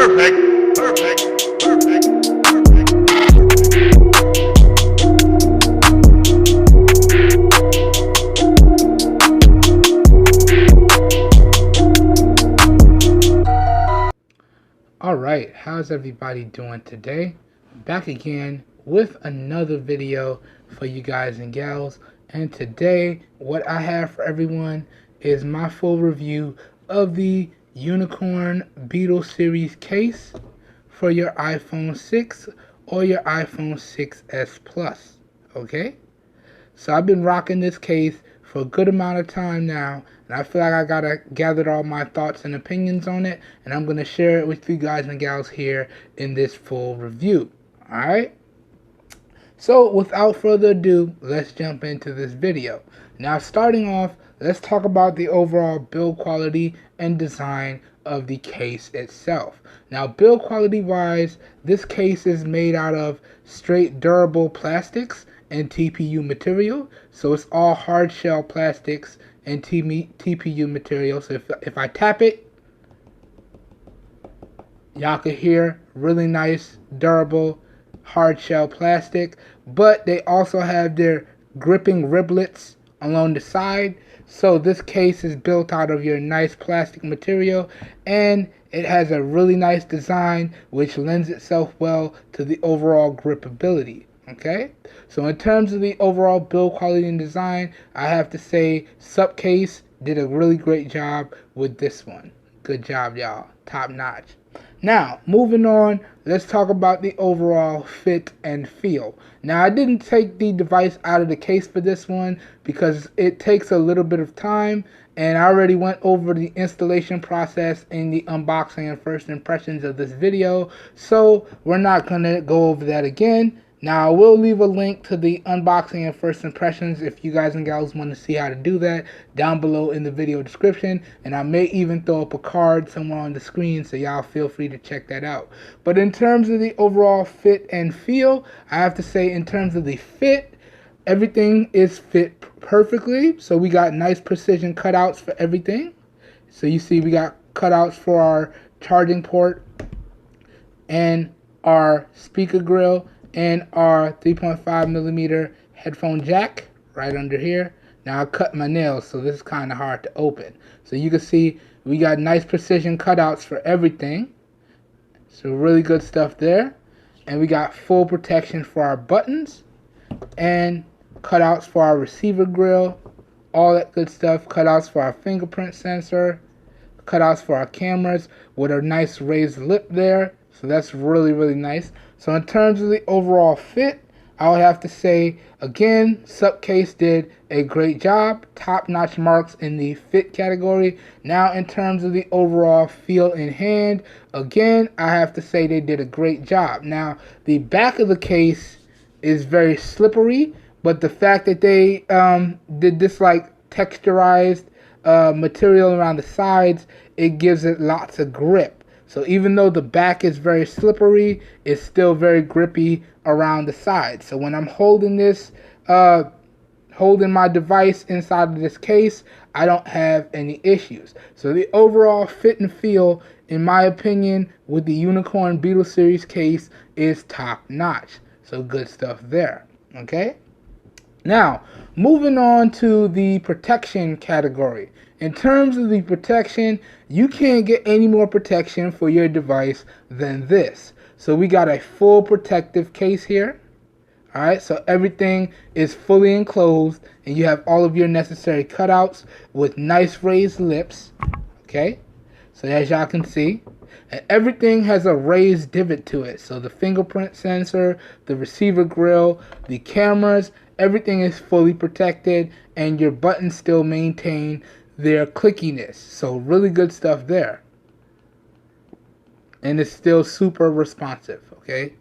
Perfect, perfect, perfect. Alright, how's everybody doing today? Back again with another video for you guys and gals. And today, what I have for everyone is my full review of the Unicorn Beetle Series case for your iPhone 6 or your iPhone 6s Plus. Okay? So I've been rocking this case for a good amount of time now, and I feel like I gotta gather all my thoughts and opinions on it, and I'm gonna share it with you guys and gals here in this full review. Alright? So without further ado, let's jump into this video. Now starting off, let's talk about the overall build quality and design of the case itself. Now build quality wise, this case is made out of straight durable plastics and TPU material. So it's all hard shell plastics and TPU material. So if I tap it, y'all can hear really nice, durable, hard shell plastic. But they also have their gripping riblets along the side. So this case is built out of your nice plastic material, and it has a really nice design which lends itself well to the overall gripability. Okay, so in terms of the overall build quality and design, I have to say Supcase did a really great job with this one. Good job, y'all. Top notch. Now, moving on, let's talk about the overall fit and feel. Now, I didn't take the device out of the case for this one because it takes a little bit of time, and I already went over the installation process in the unboxing and first impressions of this video, so we're not going to go over that again. Now, I will leave a link to the unboxing and first impressions if you guys and gals want to see how to do that down below in the video description. And I may even throw up a card somewhere on the screen, so y'all feel free to check that out. But in terms of the overall fit and feel, I have to say in terms of the fit, everything is fit perfectly. So we got nice precision cutouts for everything. So you see we got cutouts for our charging port and our speaker grill and our 3.5 millimeter headphone jack right under here. Now I cut my nails, so this is kind of hard to open. So you can see we got nice precision cutouts for everything. So really good stuff there. And we got full protection for our buttons and cutouts for our receiver grill. All that good stuff. Cutouts for our fingerprint sensor. Cutouts for our cameras with a nice raised lip there. So that's really, really nice. So in terms of the overall fit, I would have to say, again, Supcase did a great job. Top-notch marks in the fit category. Now in terms of the overall feel in hand, again, I have to say they did a great job. Now, the back of the case is very slippery, but the fact that they did this like texturized material around the sides, it gives it lots of grip. So even though the back is very slippery, it's still very grippy around the sides. So when I'm holding this, holding my device inside of this case, I don't have any issues. So the overall fit and feel, in my opinion, with the Unicorn Beetle Series case is top notch. So good stuff there. Okay. Now, moving on to the protection category. In terms of the protection, you can't get any more protection for your device than this. So we got a full protective case here. Alright, so everything is fully enclosed and you have all of your necessary cutouts with nice raised lips. Okay, so as y'all can see, and everything has a raised divot to it. So the fingerprint sensor, the receiver grill, the cameras, everything is fully protected, and your buttons still maintain their clickiness. So really good stuff there. And it's still super responsive. Okay.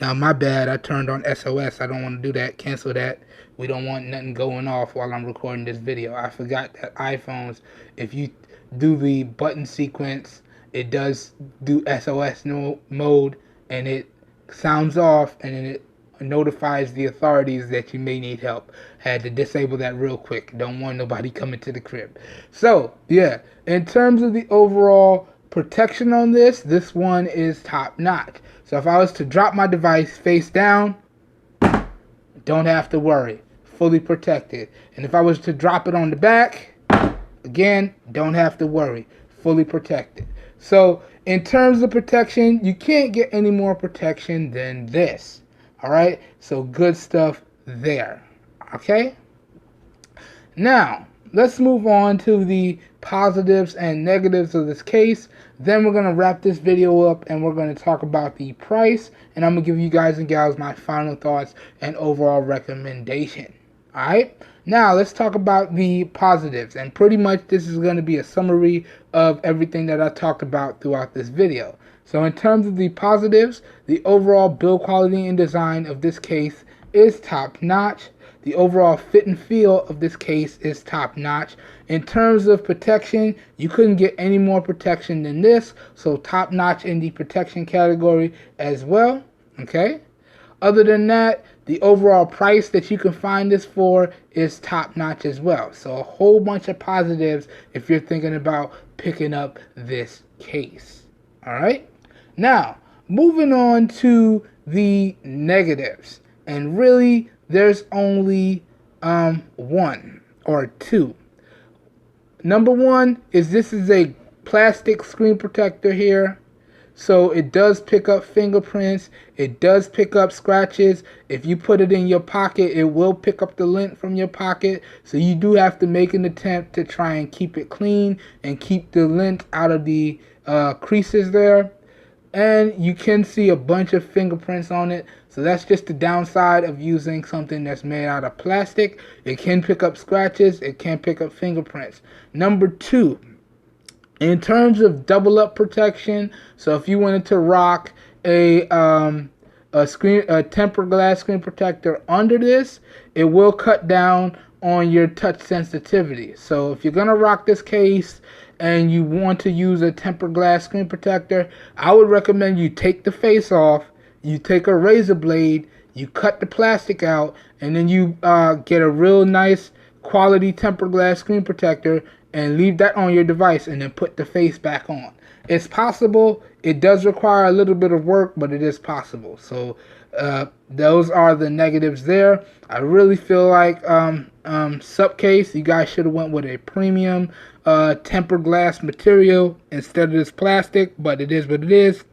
Now my bad, I turned on SOS. I don't want to do that. Cancel that. We don't want nothing going off while I'm recording this video. I forgot that iPhones, if you do the button sequence, it does do SOS mode, and it sounds off, and then it notifies the authorities that you may need help. Had to disable that real quick. Don't want nobody coming to the crib. So yeah, in terms of the overall protection on this one is top notch. So if I was to drop my device face down, don't have to worry, fully protected. And if I was to drop it on the back, again, don't have to worry, fully protected. So in terms of protection, you can't get any more protection than this. All right, so good stuff there. Okay, now let's move on to the positives and negatives of this case. Then we're going to wrap this video up and we're going to talk about the price, and I'm going to give you guys and gals my final thoughts and overall recommendation. Alright, now let's talk about the positives, and pretty much this is going to be a summary of everything that I talked about throughout this video. So in terms of the positives, the overall build quality and design of this case is top notch. The overall fit and feel of this case is top notch. In terms of protection, you couldn't get any more protection than this, so top notch in the protection category as well. Okay, other than that, the overall price that you can find this for is top notch as well. So a whole bunch of positives if you're thinking about picking up this case. Alright, now moving on to the negatives, and really there's only one or two. Number one is this is a plastic screen protector here. So it does pick up fingerprints, it does pick up scratches. If you put it in your pocket, it will pick up the lint from your pocket. So you do have to make an attempt to try and keep it clean and keep the lint out of the creases there. And you can see a bunch of fingerprints on it. So that's just the downside of using something that's made out of plastic. It can pick up scratches, it can pick up fingerprints. Number two, in terms of double up protection, so if you wanted to rock a tempered glass screen protector under this, it will cut down on your touch sensitivity. So if you're gonna rock this case and you want to use a tempered glass screen protector, I would recommend you take the face off, you take a razor blade, you cut the plastic out, and then you get a real nice quality tempered glass screen protector and leave that on your device and then put the face back on. It's possible. It does require a little bit of work, but it is possible. So those are the negatives there. I really feel like Supcase, you guys should have went with a premium tempered glass material instead of this plastic, but it is what it is.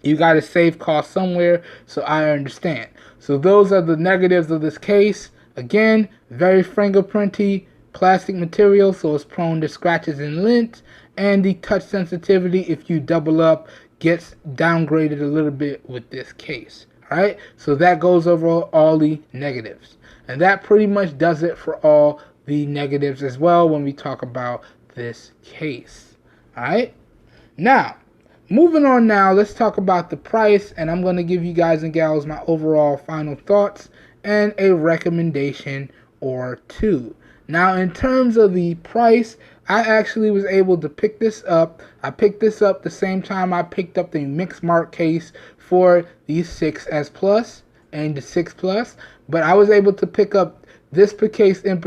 You got to save cost somewhere, so I understand. So those are the negatives of this case. Again, very fingerprinty plastic material, so it's prone to scratches and lint, and the touch sensitivity, if you double up, gets downgraded a little bit with this case. Alright, so that goes over all the negatives, and that pretty much does it for all the negatives as well when we talk about this case. Alright, now moving on, now let's talk about the price, and I'm going to give you guys and gals my overall final thoughts and a recommendation or two. Now, in terms of the price, I actually was able to pick this up. I picked this up the same time I picked up the MixMart case for the 6S Plus and the 6 Plus, but I was able to pick up this case in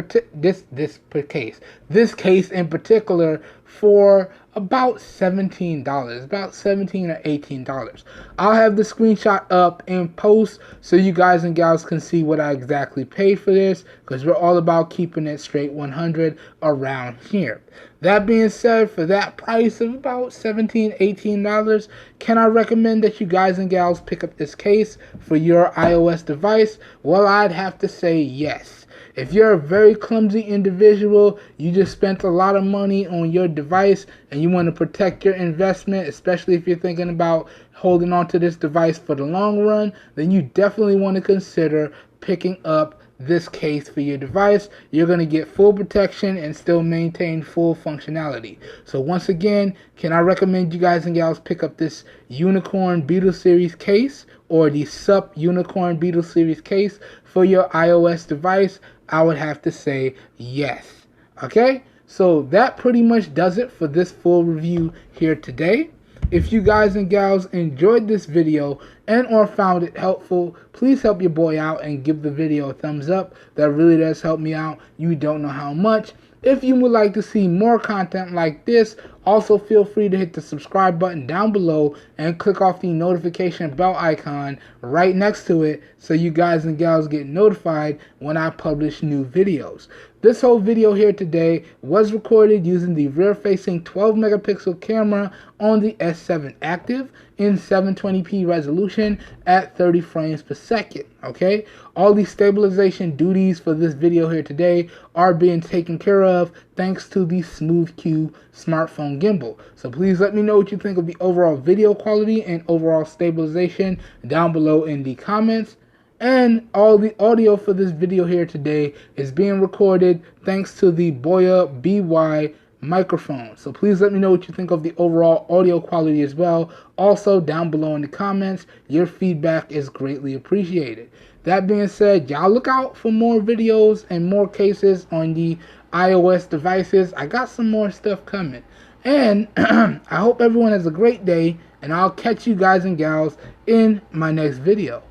particular for about $17, about $17 or $18. I'll have the screenshot up in post so you guys and gals can see what I exactly paid for this, because we're all about keeping it straight 100 around here. That being said, for that price of about $17, $18, can I recommend that you guys and gals pick up this case for your iOS device? Well, I'd have to say yes. If you're a very clumsy individual, you just spent a lot of money on your device and you want to protect your investment, especially if you're thinking about holding on to this device for the long run, then you definitely want to consider picking up this case for your device. You're going to get full protection and still maintain full functionality. So once again, can I recommend you guys and gals pick up this Unicorn Beetle Series case or the Sup Unicorn Beetle Series case for your iOS device? I would have to say yes. Okay, so that pretty much does it for this full review here today. If you guys and gals enjoyed this video and or found it helpful, please help your boy out and give the video a thumbs up. That really does help me out. You don't know how much. If you would like to see more content like this Also, feel free to hit the subscribe button down below and click off the notification bell icon right next to it so you guys and gals get notified when I publish new videos. This whole video here today was recorded using the rear-facing 12 megapixel camera on the S7 Active in 720p resolution at 30 frames per second. Okay, all the stabilization duties for this video here today are being taken care of thanks to the SmoothQ smartphone gimbal. So please let me know what you think of the overall video quality and overall stabilization down below in the comments. And all the audio for this video here today is being recorded thanks to the Boya BY microphone. So please let me know what you think of the overall audio quality as well. Also, down below in the comments, your feedback is greatly appreciated. That being said, y'all look out for more videos and more cases on the iOS devices. I got some more stuff coming. And I hope everyone has a great day, and I'll catch you guys and gals in my next video.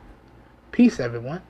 Peace, everyone.